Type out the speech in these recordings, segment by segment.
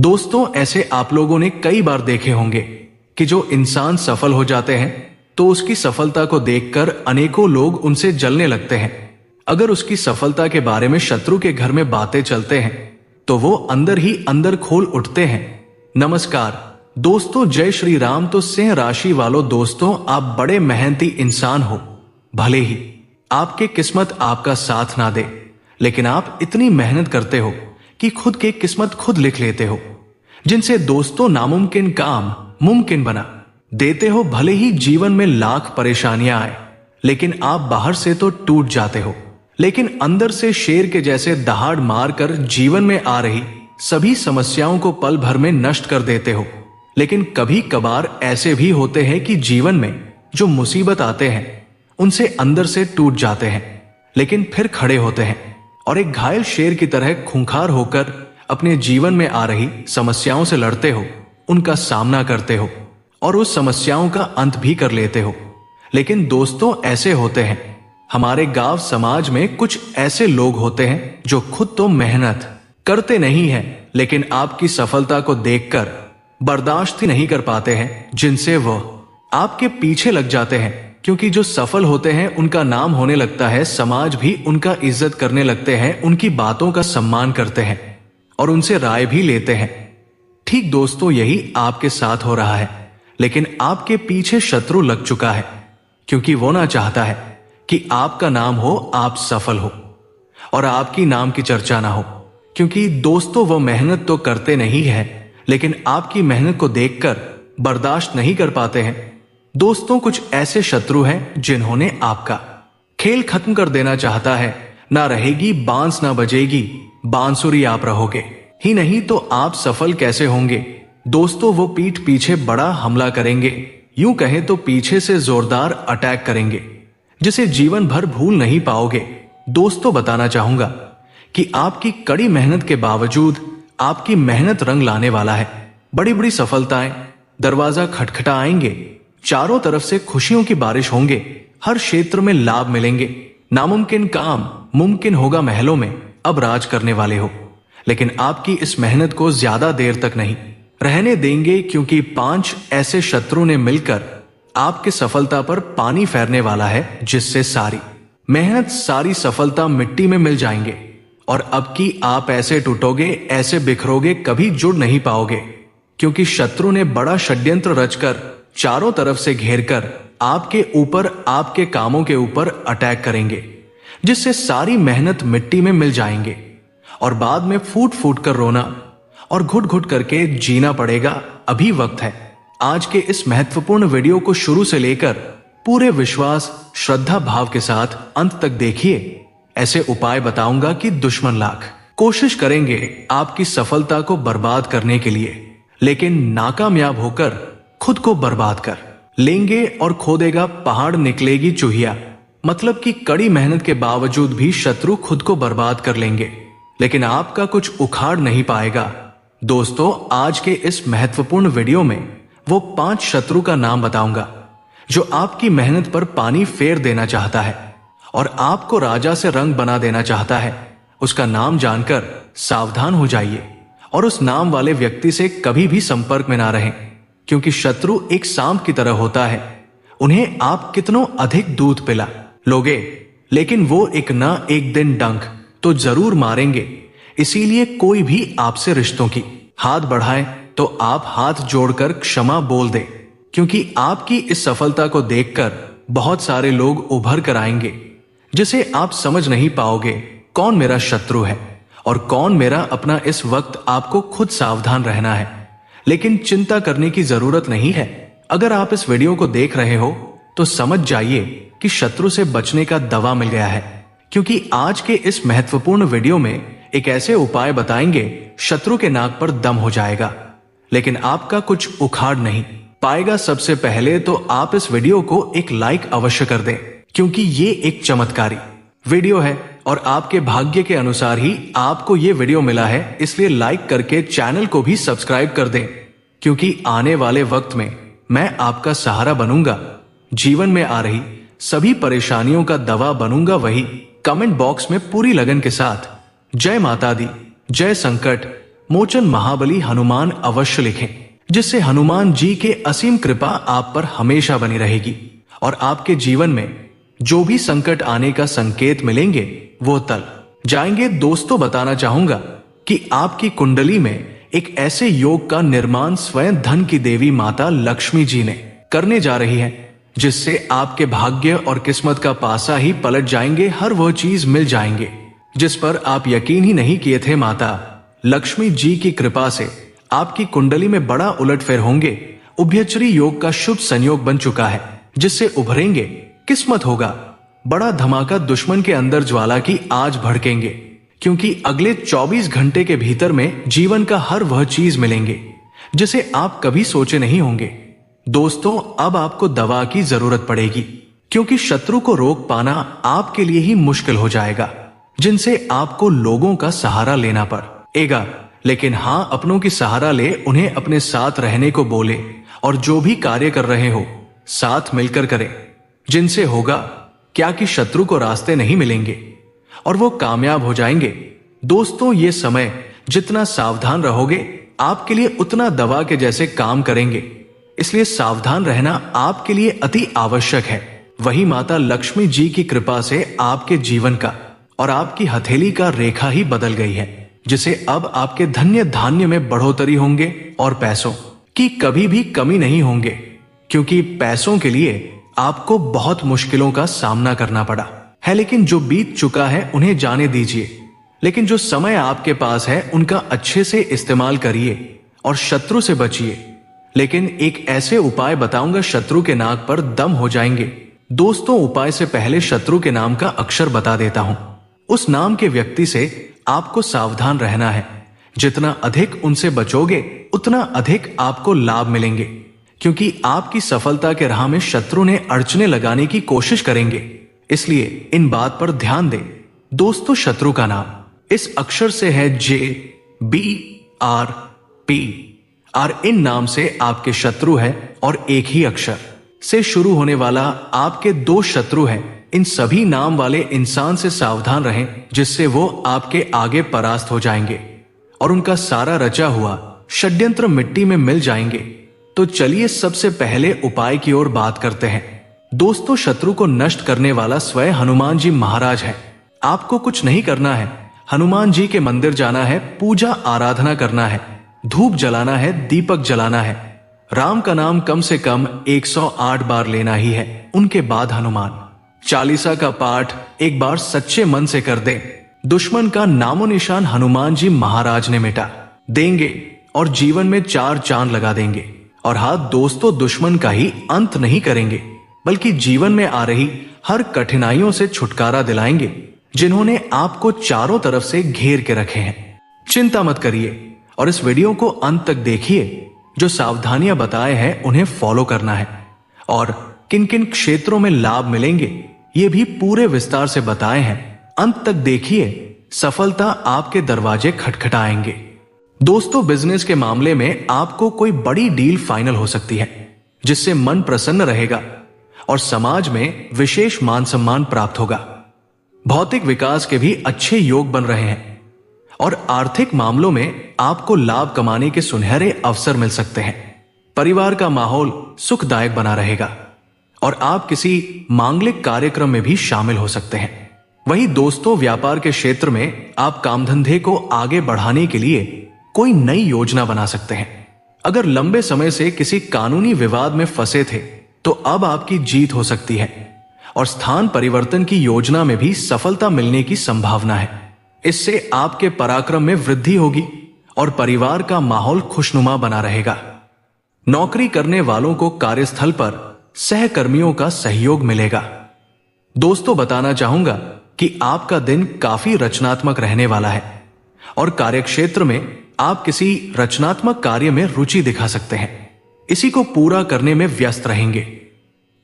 दोस्तों, ऐसे आप लोगों ने कई बार देखे होंगे कि जो इंसान सफल हो जाते हैं तो उसकी सफलता को देखकर अनेकों लोग उनसे जलने लगते हैं। अगर उसकी सफलता के बारे में शत्रु के घर में बातें चलते हैं तो वो अंदर ही अंदर खोल उठते हैं। नमस्कार दोस्तों, जय श्री राम। तो सिंह राशि वालों दोस्तों, आप बड़े मेहनती इंसान हो। भले ही आपके किस्मत आपका साथ ना दे, लेकिन आप इतनी मेहनत करते हो कि खुद के किस्मत खुद लिख लेते हो, जिनसे दोस्तों नामुमकिन काम मुमकिन बना देते हो। भले ही जीवन में लाख परेशानियां आए, लेकिन आप बाहर से तो टूट जाते हो, लेकिन अंदर से शेर के जैसे दहाड़ मारकर जीवन में आ रही सभी समस्याओं को पल भर में नष्ट कर देते हो। लेकिन कभी कभार ऐसे भी होते हैं कि जीवन में जो मुसीबत आते हैं उनसे अंदर से टूट जाते हैं, लेकिन फिर खड़े होते हैं और एक घायल शेर की तरह खूंखार होकर अपने जीवन में आ रही समस्याओं से लड़ते हो, उनका सामना करते हो और उस समस्याओं का अंत भी कर लेते हो। लेकिन दोस्तों, ऐसे होते हैं हमारे गांव समाज में कुछ ऐसे लोग होते हैं जो खुद तो मेहनत करते नहीं हैं, लेकिन आपकी सफलता को देखकर बर्दाश्त ही नहीं कर पाते हैं, जिनसे वो आपके पीछे लग जाते हैं। क्योंकि जो सफल होते हैं उनका नाम होने लगता है, समाज भी उनका इज्जत करने लगते हैं, उनकी बातों का सम्मान करते हैं और उनसे राय भी लेते हैं। ठीक दोस्तों, यही आपके साथ हो रहा है, लेकिन आपके पीछे शत्रु लग चुका है, क्योंकि वो ना चाहता है कि आपका नाम हो, आप सफल हो और आपकी नाम की चर्चा ना हो। क्योंकि दोस्तों, वो मेहनत तो करते नहीं है, लेकिन आपकी मेहनत को देखकर बर्दाश्त नहीं कर पाते हैं। दोस्तों, कुछ ऐसे शत्रु हैं जिन्होंने आपका खेल खत्म कर देना चाहता है। ना रहेगी बांस ना बजेगी बांसुरी, आप रहोगे ही नहीं तो आप सफल कैसे होंगे। दोस्तों, वो पीठ पीछे बड़ा हमला करेंगे, यूं कहें तो पीछे से जोरदार अटैक करेंगे, जिसे जीवन भर भूल नहीं पाओगे। दोस्तों, बताना चाहूंगा कि आपकी कड़ी मेहनत के बावजूद आपकी मेहनत रंग लाने वाला है। बड़ी बड़ी सफलताएं दरवाजा खटखटा आएंगे, चारों तरफ से खुशियों की बारिश होंगे, हर क्षेत्र में लाभ मिलेंगे, नामुमकिन काम मुमकिन होगा, महलों में अब राज करने वाले हो। लेकिन आपकी इस मेहनत को ज्यादा देर तक नहीं रहने देंगे, क्योंकि 5 ऐसे शत्रु ने मिलकर आपके सफलता पर पानी फेरने वाला है, जिससे सारी मेहनत सारी सफलता मिट्टी में मिल जाएंगे। और अब की आप ऐसे टूटोगे, ऐसे बिखरोगे, कभी जुड़ नहीं पाओगे, क्योंकि शत्रु ने बड़ा षड्यंत्र रचकर चारों तरफ से घेरकर आपके ऊपर, आपके कामों के ऊपर अटैक करेंगे, जिससे सारी मेहनत मिट्टी में मिल जाएंगे और बाद में फूट फूट कर रोना और घुट घुट करके जीना पड़ेगा। अभी वक्त है। आज के इस महत्वपूर्ण वीडियो को शुरू से लेकर पूरे विश्वास श्रद्धा भाव के साथ अंत तक देखिए। ऐसे उपाय बताऊंगा कि दुश्मन लाख कोशिश करेंगे आपकी सफलता को बर्बाद करने के लिए, लेकिन नाकामयाब होकर खुद को बर्बाद कर लेंगे और खोदेगा पहाड़ निकलेगी चूहिया। मतलब कि कड़ी मेहनत के बावजूद भी शत्रु खुद को बर्बाद कर लेंगे, लेकिन आपका कुछ उखाड़ नहीं पाएगा। दोस्तों, आज के इस महत्वपूर्ण वीडियो में वो 5 शत्रु का नाम बताऊंगा जो आपकी मेहनत पर पानी फेर देना चाहता है और आपको राजा से रंग बना देना चाहता है। उसका नाम जानकर सावधान हो जाइए और उस नाम वाले व्यक्ति से कभी भी संपर्क में ना रहें, क्योंकि शत्रु एक सांप की तरह होता है। उन्हें आप कितनों अधिक दूध पिला लोगे, लेकिन वो एक ना एक दिन डंक तो जरूर मारेंगे। इसीलिए कोई भी आपसे रिश्तों की हाथ बढ़ाए तो आप हाथ जोड़कर क्षमा बोल दे, क्योंकि आपकी इस सफलता को देखकर बहुत सारे लोग उभर कर आएंगे, जिसे आप समझ नहीं पाओगे कौन मेरा शत्रु है और कौन मेरा अपना। इस वक्त आपको खुद सावधान रहना है, लेकिन चिंता करने की जरूरत नहीं है। अगर आप इस वीडियो को देख रहे हो तो समझ जाइए कि शत्रु से बचने का दवा मिल गया है, क्योंकि आज के इस महत्वपूर्ण वीडियो में एक ऐसे उपाय बताएंगे शत्रु के नाक पर दम हो जाएगा, लेकिन आपका कुछ उखाड़ नहीं पाएगा। सबसे पहले तो आप इस वीडियो को एक लाइक अवश्य कर दें, क्योंकि ये एक चमत्कारी वीडियो है और आपके भाग्य के अनुसार ही आपको ये वीडियो मिला है। इसलिए लाइक करके चैनल को भी सब्सक्राइब कर दें, क्योंकि आने वाले वक्त में मैं आपका सहारा बनूंगा। जीवन में आ रही सभी परेशानियों का दवा बनूंगा वही। कमेंट बॉक्स में पूरी लगन के साथ जय माता दी, जय संकट मोचन महाबली हनुमान अवश्य लिखें, जिससे हनुमान जी के असीम कृपा आप पर हमेशा बनी रहेगी और आपके जीवन में जो भी संकट आने का संकेत मिलेंगे वो टल जाएंगे। दोस्तों, बताना चाहूंगा कि आपकी कुंडली में एक ऐसे योग का निर्माण स्वयं धन की देवी माता लक्ष्मी जी ने करने जा रही है, जिससे आपके भाग्य और किस्मत का पासा ही पलट जाएंगे। हर वह चीज मिल जाएंगे जिस पर आप यकीन ही नहीं किए थे। माता लक्ष्मी जी की कृपा से आपकी कुंडली में बड़ा उलटफेर होंगे। उभयचरी योग का शुभ संयोग बन चुका है, जिससे उभरेंगे। किस्मत होगा बड़ा धमाका। दुश्मन के अंदर ज्वाला की आज भड़केंगे, क्योंकि अगले 24 घंटे के भीतर में जीवन का हर वह चीज मिलेंगे जिसे आप कभी सोचे नहीं होंगे। दोस्तों, अब आपको दवा की जरूरत पड़ेगी, क्योंकि शत्रु को रोक पाना आपके लिए ही मुश्किल हो जाएगा, जिनसे आपको लोगों का सहारा लेना पड़ेगा। लेकिन हाँ, अपनों की सहारा ले, उन्हें अपने साथ रहने को बोले और जो भी कार्य कर रहे हो साथ मिलकर करें, जिनसे होगा क्या कि शत्रु को रास्ते नहीं मिलेंगे और वो कामयाब हो जाएंगे। दोस्तों, ये समय जितना सावधान रहोगे आपके लिए उतना दवा के जैसे काम करेंगे, इसलिए सावधान रहना आपके लिए अति आवश्यक है। वही माता लक्ष्मी जी की कृपा से आपके जीवन का और आपकी हथेली का रेखा ही बदल गई है, जिसे अब आपके धन्य धान्य में बढ़ोतरी होंगे और पैसों की कभी भी कमी नहीं होंगे, क्योंकि पैसों के लिए आपको बहुत मुश्किलों का सामना करना पड़ा है। लेकिन जो बीत चुका है उन्हें जाने दीजिए, लेकिन जो समय आपके पास है उनका अच्छे से इस्तेमाल करिए और शत्रु से बचिए। लेकिन एक ऐसे उपाय बताऊंगा, शत्रु के नाक पर दम हो जाएंगे। दोस्तों, उपाय से पहले शत्रु के नाम का अक्षर बता देता हूं। उस नाम के व्यक्ति से आपको सावधान रहना है। जितना अधिक उनसे बचोगे उतना अधिक आपको लाभ मिलेंगे, क्योंकि आपकी सफलता के राह में शत्रु ने अड़चने लगाने की कोशिश करेंगे। इसलिए इन बात पर ध्यान दें। दोस्तों, शत्रु का नाम इस अक्षर से है JBRP। और इन नाम से आपके शत्रु है और एक ही अक्षर से शुरू होने वाला आपके 2 शत्रु हैं। इन सभी नाम वाले इंसान से सावधान रहें, जिससे वो आपके आगे परास्त हो जाएंगे और उनका सारा रचा हुआ षड्यंत्र मिट्टी में मिल जाएंगे। तो चलिए सबसे पहले उपाय की ओर बात करते हैं। दोस्तों, शत्रु को नष्ट करने वाला स्वयं हनुमान जी महाराज है। आपको कुछ नहीं करना है, हनुमान जी के मंदिर जाना है, पूजा आराधना करना है, धूप जलाना है, दीपक जलाना है, राम का नाम कम से कम 108 बार लेना ही है। उनके बाद हनुमान चालीसा का पाठ एक बार सच्चे मन से कर दें। दुश्मन का नामो निशान हनुमान जी महाराज ने मिटा देंगे और जीवन में 4 चांद लगा देंगे। और हाँ दोस्तों, दुश्मन का ही अंत नहीं करेंगे, बल्कि जीवन में आ रही हर कठिनाइयों से छुटकारा दिलाएंगे, जिन्होंने आपको चारों तरफ से घेर के रखे हैं। चिंता मत करिए और इस वीडियो को अंत तक देखिए। जो सावधानियां बताए हैं उन्हें फॉलो करना है और किन किन क्षेत्रों में लाभ मिलेंगे ये भी पूरे विस्तार से बताए हैं। अंत तक देखिए, सफलता आपके दरवाजे खटखटाएंगे। दोस्तों, बिजनेस के मामले में आपको कोई बड़ी डील फाइनल हो सकती है, जिससे मन प्रसन्न रहेगा और समाज में विशेष मान सम्मान प्राप्त होगा। भौतिक विकास के भी अच्छे योग बन रहे हैं और आर्थिक मामलों में आपको लाभ कमाने के सुनहरे अवसर मिल सकते हैं। परिवार का माहौल सुखदायक बना रहेगा और आप किसी मांगलिक कार्यक्रम में भी शामिल हो सकते हैं। वहीं दोस्तों, व्यापार के क्षेत्र में आप काम धंधे को आगे बढ़ाने के लिए कोई नई योजना बना सकते हैं। अगर लंबे समय से किसी कानूनी विवाद में फंसे थे तो अब आपकी जीत हो सकती है और स्थान परिवर्तन की योजना में भी सफलता मिलने की संभावना है। इससे आपके पराक्रम में वृद्धि होगी और परिवार का माहौल खुशनुमा बना रहेगा। नौकरी करने वालों को कार्यस्थल पर सहकर्मियों का सहयोग मिलेगा। दोस्तों, बताना चाहूंगा कि आपका दिन काफी रचनात्मक रहने वाला है और कार्यक्षेत्र में आप किसी रचनात्मक कार्य में रुचि दिखा सकते हैं। इसी को पूरा करने में व्यस्त रहेंगे।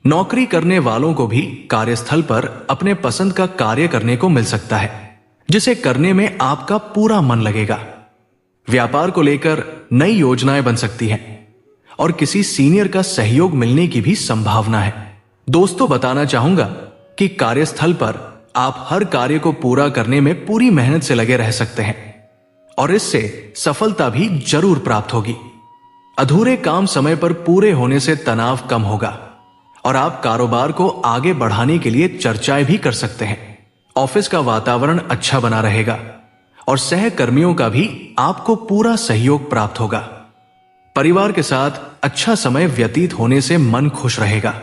नौकरी करने वालों को भी कार्यस्थल पर अपने पसंद का कार्य करने को मिल सकता है, जिसे करने में आपका पूरा मन लगेगा। व्यापार को लेकर नई योजनाएं बन सकती हैं और किसी सीनियर का सहयोग मिलने की भी संभावना है। दोस्तों, बताना चाहूंगा कि कार्यस्थल पर आप हर कार्य को पूरा करने में पूरी मेहनत से लगे रह सकते हैं और इससे सफलता भी जरूर प्राप्त होगी। अधूरे काम समय पर पूरे होने से तनाव कम होगा और आप कारोबार को आगे बढ़ाने के लिए चर्चाएं भी कर सकते हैं। ऑफिस का वातावरण अच्छा बना रहेगा और सहकर्मियों का भी आपको पूरा सहयोग प्राप्त होगा। परिवार के साथ अच्छा समय व्यतीत होने से मन खुश रहेगा।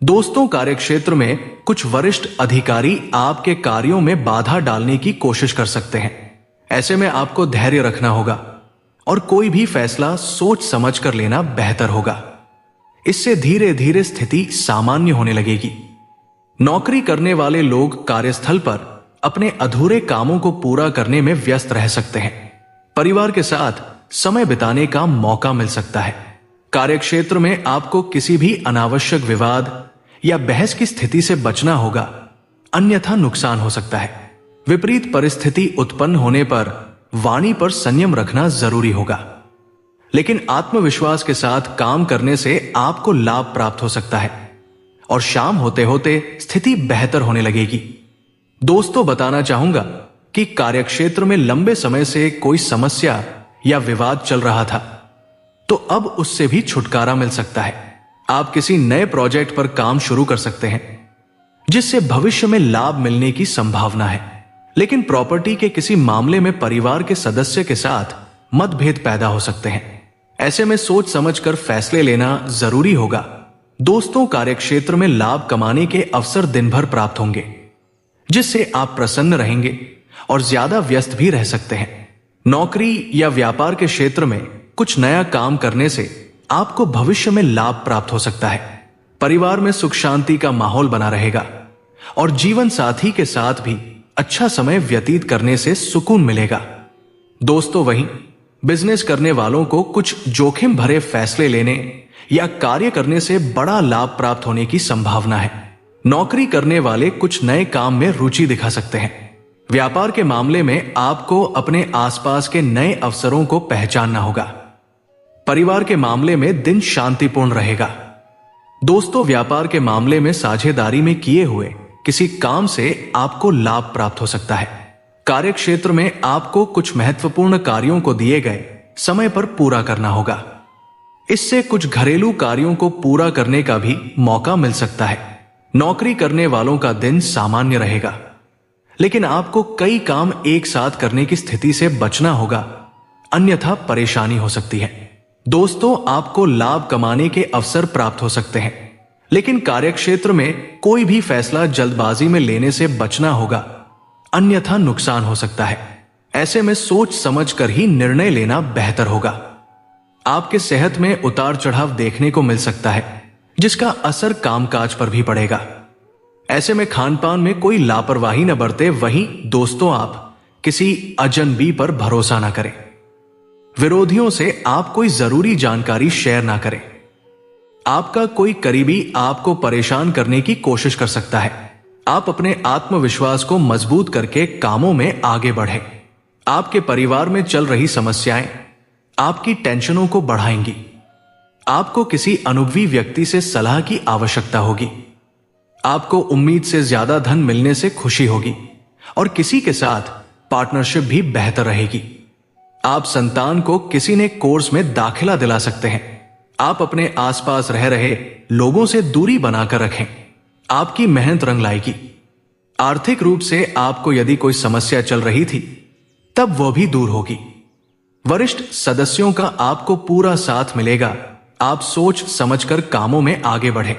दोस्तों, कार्यक्षेत्र में कुछ वरिष्ठ अधिकारी आपके कार्यों में बाधा डालने की कोशिश कर सकते हैं। ऐसे में आपको धैर्य रखना होगा और कोई भी फैसला सोच समझ कर लेना बेहतर होगा। इससे धीरे धीरे स्थिति सामान्य होने लगेगी। नौकरी करने वाले लोग कार्यस्थल पर अपने अधूरे कामों को पूरा करने में व्यस्त रह सकते हैं। परिवार के साथ समय बिताने का मौका मिल सकता है। कार्यक्षेत्र में आपको किसी भी अनावश्यक विवाद या बहस की स्थिति से बचना होगा, अन्यथा नुकसान हो सकता है। विपरीत परिस्थिति उत्पन्न होने पर वाणी पर संयम रखना जरूरी होगा, लेकिन आत्मविश्वास के साथ काम करने से आपको लाभ प्राप्त हो सकता है और शाम होते होते स्थिति बेहतर होने लगेगी। दोस्तों, बताना चाहूंगा कि कार्यक्षेत्र में लंबे समय से कोई समस्या या विवाद चल रहा था, तो अब उससे भी छुटकारा मिल सकता है। आप किसी नए प्रोजेक्ट पर काम शुरू कर सकते हैं जिससे भविष्य में लाभ मिलने की संभावना है। लेकिन प्रॉपर्टी के किसी मामले में परिवार के सदस्य के साथ मतभेद पैदा हो सकते हैं। ऐसे में सोच समझकर फैसले लेना जरूरी होगा। दोस्तों, कार्यक्षेत्र में लाभ कमाने के अवसर दिन भर प्राप्त होंगे, जिससे आप प्रसन्न रहेंगे और ज्यादा व्यस्त भी रह सकते हैं। नौकरी या व्यापार के क्षेत्र में कुछ नया काम करने से आपको भविष्य में लाभ प्राप्त हो सकता है। परिवार में सुख शांति का माहौल बना रहेगा और जीवन साथी के साथ भी अच्छा समय व्यतीत करने से सुकून मिलेगा। दोस्तों, वहीं बिजनेस करने वालों को कुछ जोखिम भरे फैसले लेने या कार्य करने से बड़ा लाभ प्राप्त होने की संभावना है। नौकरी करने वाले कुछ नए काम में रुचि दिखा सकते हैं। व्यापार के मामले में आपको अपने आसपास के नए अवसरों को पहचानना होगा। परिवार के मामले में दिन शांतिपूर्ण रहेगा। दोस्तों, व्यापार के मामले में साझेदारी में किए हुए किसी काम से आपको लाभ प्राप्त हो सकता है। कार्यक्षेत्र में आपको कुछ महत्वपूर्ण कार्यों को दिए गए समय पर पूरा करना होगा। इससे कुछ घरेलू कार्यों को पूरा करने का भी मौका मिल सकता है। नौकरी करने वालों का दिन सामान्य रहेगा, लेकिन आपको कई काम एक साथ करने की स्थिति से बचना होगा, अन्यथा परेशानी हो सकती है। दोस्तों, आपको लाभ कमाने के अवसर प्राप्त हो सकते हैं, लेकिन कार्यक्षेत्र में कोई भी फैसला जल्दबाजी में लेने से बचना होगा, अन्यथा नुकसान हो सकता है। ऐसे में सोच समझकर ही निर्णय लेना बेहतर होगा। आपके सेहत में उतार चढ़ाव देखने को मिल सकता है, जिसका असर कामकाज पर भी पड़ेगा। ऐसे में खानपान में कोई लापरवाही न बरते। वहीं दोस्तों, आप किसी अजनबी पर भरोसा ना करें। विरोधियों से आप कोई जरूरी जानकारी शेयर ना करें। आपका कोई करीबी आपको परेशान करने की कोशिश कर सकता है। आप अपने आत्मविश्वास को मजबूत करके कामों में आगे बढ़ें। आपके परिवार में चल रही समस्याएं आपकी टेंशनों को बढ़ाएंगी। आपको किसी अनुभवी व्यक्ति से सलाह की आवश्यकता होगी। आपको उम्मीद से ज्यादा धन मिलने से खुशी होगी और किसी के साथ पार्टनरशिप भी बेहतर रहेगी। आप संतान को किसी ने कोर्स में दाखिला दिला सकते हैं। आप अपने आसपास रह रहे लोगों से दूरी बनाकर रखें। आपकी मेहनत रंग लाएगी। आर्थिक रूप से आपको यदि कोई समस्या चल रही थी, तब वो भी दूर होगी। वरिष्ठ सदस्यों का आपको पूरा साथ मिलेगा। आप सोच समझकर कामों में आगे बढ़ें,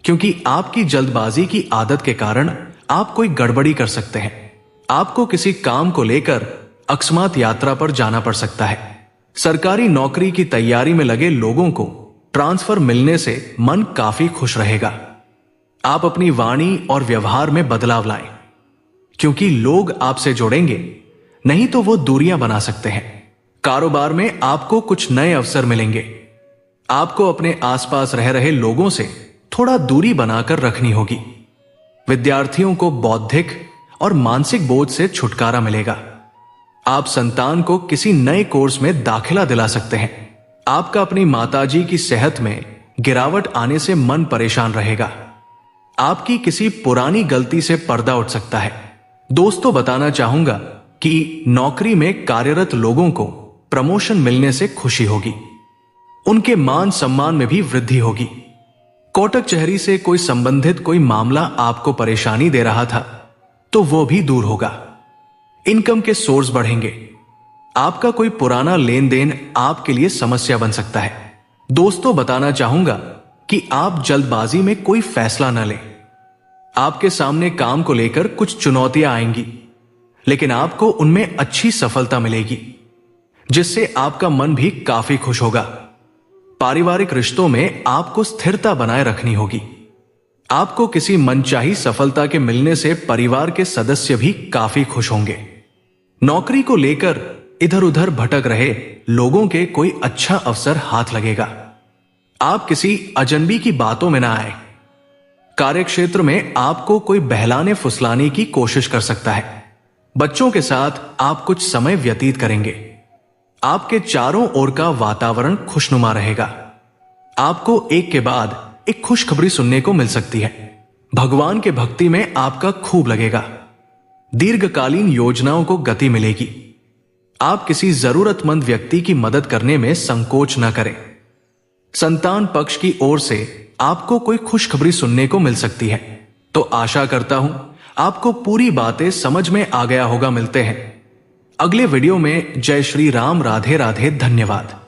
क्योंकि आपकी जल्दबाजी की आदत के कारण आप कोई गड़बड़ी कर सकते हैं। आपको किसी काम को लेकर अकस्मात यात्रा पर जाना पड़ सकता है। सरकारी नौकरी की तैयारी में लगे लोगों को ट्रांसफर मिलने से मन काफी खुश रहेगा। आप अपनी वाणी और व्यवहार में बदलाव लाएं, क्योंकि लोग आपसे जुड़ेंगे, नहीं तो वो दूरियां बना सकते हैं। कारोबार में आपको कुछ नए अवसर मिलेंगे। आपको अपने आसपास रह रहे लोगों से थोड़ा दूरी बनाकर रखनी होगी। विद्यार्थियों को बौद्धिक और मानसिक बोझ से छुटकारा मिलेगा। आप संतान को किसी नए कोर्स में दाखिला दिला सकते हैं। आपका अपनी माताजी की सेहत में गिरावट आने से मन परेशान रहेगा। आपकी किसी पुरानी गलती से पर्दा उठ सकता है। दोस्तों, बताना चाहूंगा कि नौकरी में कार्यरत लोगों को प्रमोशन मिलने से खुशी होगी, उनके मान सम्मान में भी वृद्धि होगी। कोटक कचहरी से कोई संबंधित कोई मामला आपको परेशानी दे रहा था तो वो भी दूर होगा। इनकम के सोर्स बढ़ेंगे। आपका कोई पुराना लेन देन आपके लिए समस्या बन सकता है। दोस्तों, बताना चाहूंगा कि आप जल्दबाजी में कोई फैसला न लें। आपके सामने काम को लेकर कुछ चुनौतियां आएंगी, लेकिन आपको उनमें अच्छी सफलता मिलेगी, जिससे आपका मन भी काफी खुश होगा। पारिवारिक रिश्तों में आपको स्थिरता बनाए रखनी होगी। आपको किसी मनचाही सफलता के मिलने से परिवार के सदस्य भी काफी खुश होंगे। नौकरी को लेकर इधर उधर भटक रहे लोगों के कोई अच्छा अवसर हाथ लगेगा। आप किसी अजनबी की बातों में ना आए। कार्यक्षेत्र में आपको कोई बहलाने फुसलाने की कोशिश कर सकता है। बच्चों के साथ आप कुछ समय व्यतीत करेंगे। आपके चारों ओर का वातावरण खुशनुमा रहेगा। आपको एक के बाद एक खुशखबरी सुनने को मिल सकती है। भगवान के भक्ति में आपका खूब लगेगा। दीर्घकालीन योजनाओं को गति मिलेगी। आप किसी जरूरतमंद व्यक्ति की मदद करने में संकोच न करें। संतान पक्ष की ओर से आपको कोई खुशखबरी सुनने को मिल सकती है, तो आशा करता हूं आपको पूरी बातें समझ में आ गया होगा। मिलते हैं अगले वीडियो में। जय श्री राम। राधे राधे। धन्यवाद।